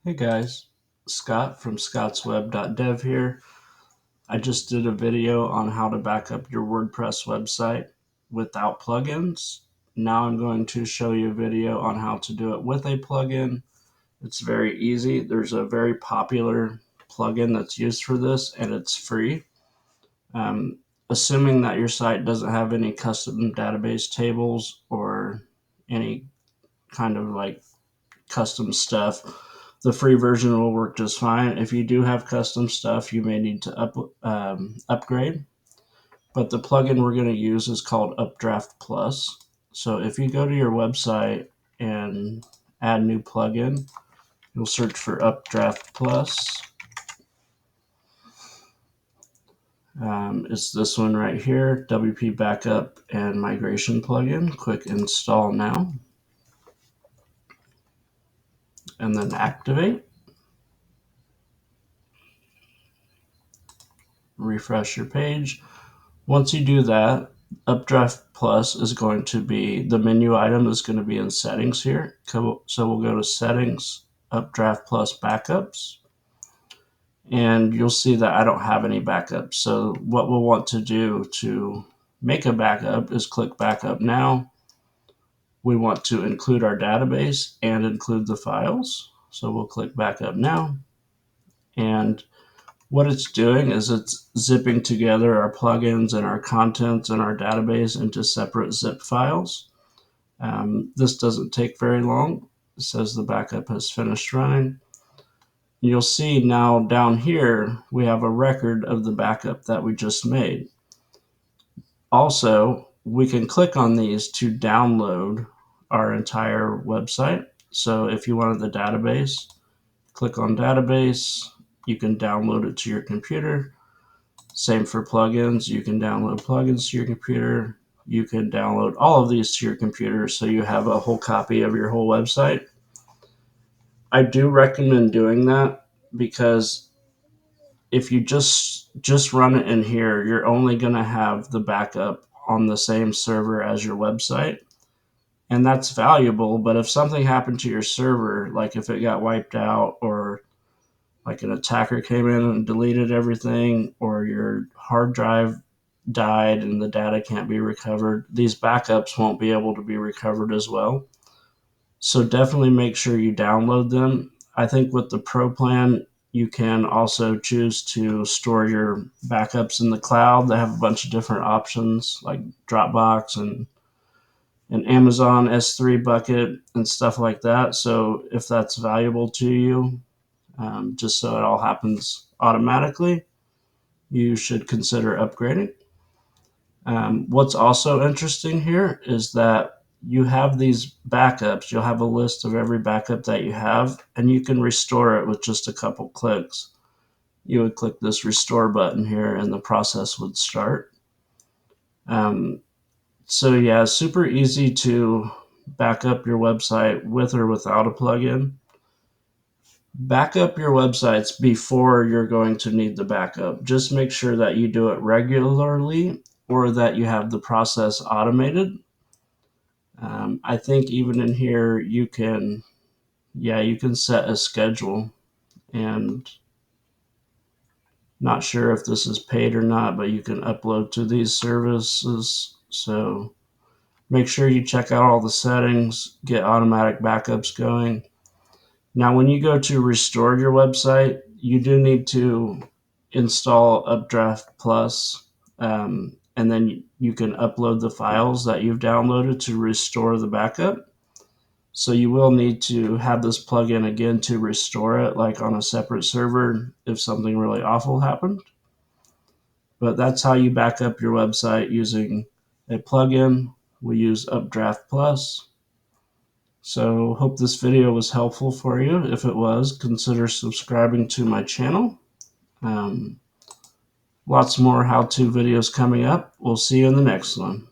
Hey guys, Scott from scottsweb.dev here. I just did a video on how to back up your WordPress website without plugins. Now I'm going to show you a video on how to do it with a plugin. It's very easy. There's a very popular plugin that's used for this and it's free. Assuming that your site doesn't have any custom database tables or any kind of custom stuff, the free version will work just fine. If you do have custom stuff, you may need to upgrade. But the plugin we're going to use is called Updraft Plus. So if you go to your website and add new plugin, you'll search for Updraft Plus. It's this one right here, WP Backup and Migration Plugin. Click Install Now. And then activate. Refresh your page. Once you do that, Updraft Plus is going to be, the menu item is going to be in settings here. So we'll go to settings, Updraft Plus backups, and you'll see that I don't have any backups. So what we'll want to do to make a backup is click Backup Now. We want to include our database and include the files. So we'll click Backup Now, and what it's doing is it's zipping together our plugins and our contents and our database into separate zip files. This doesn't take very long. It says the backup has finished running. You'll see now down here we have a record of the backup that we just made. Also, we can click on these to download our entire website. So if you wanted the database, click on database. You can download it to your computer. Same for plugins. You can download plugins to your computer. You can download all of these to your computer so you have a whole copy of your whole website. I do recommend doing that because if you just run it in here, you're only going to have the backup on the same server as your website. And that's valuable, but if something happened to your server, like if it got wiped out or like an attacker came in and deleted everything, or your hard drive died and the data can't be recovered, these backups won't be able to be recovered as well. So definitely make sure you download them. I think with the Pro plan, you can also choose to store your backups in the cloud. They have a bunch of different options like Dropbox and an Amazon S3 bucket and stuff like that. So if that's valuable to you, just so it all happens automatically, you should consider upgrading. What's also interesting here is that you have these backups. You'll have a list of every backup that you have, and you can restore it with just a couple clicks. You would click this restore button here, and the process would start. So yeah, super easy to back up your website with or without a plugin. Back up your websites before you're going to need the backup. Just make sure that you do it regularly or that you have the process automated. I think even in here you can set a schedule, and not sure if this is paid or not, but you can upload to these services. So make sure you check out all the settings, get automatic backups going. Now, when you go to restore your website, you do need to install Updraft Plus, and then you can upload the files that you've downloaded to restore the backup. So you will need to have this plugin again to restore it, like on a separate server if something really awful happened. But that's how you back up your website using a plugin. We use Updraft Plus. So hope this video was helpful for you. If it was, consider subscribing to my channel. Lots more how-to videos coming up. We'll see you in the next one.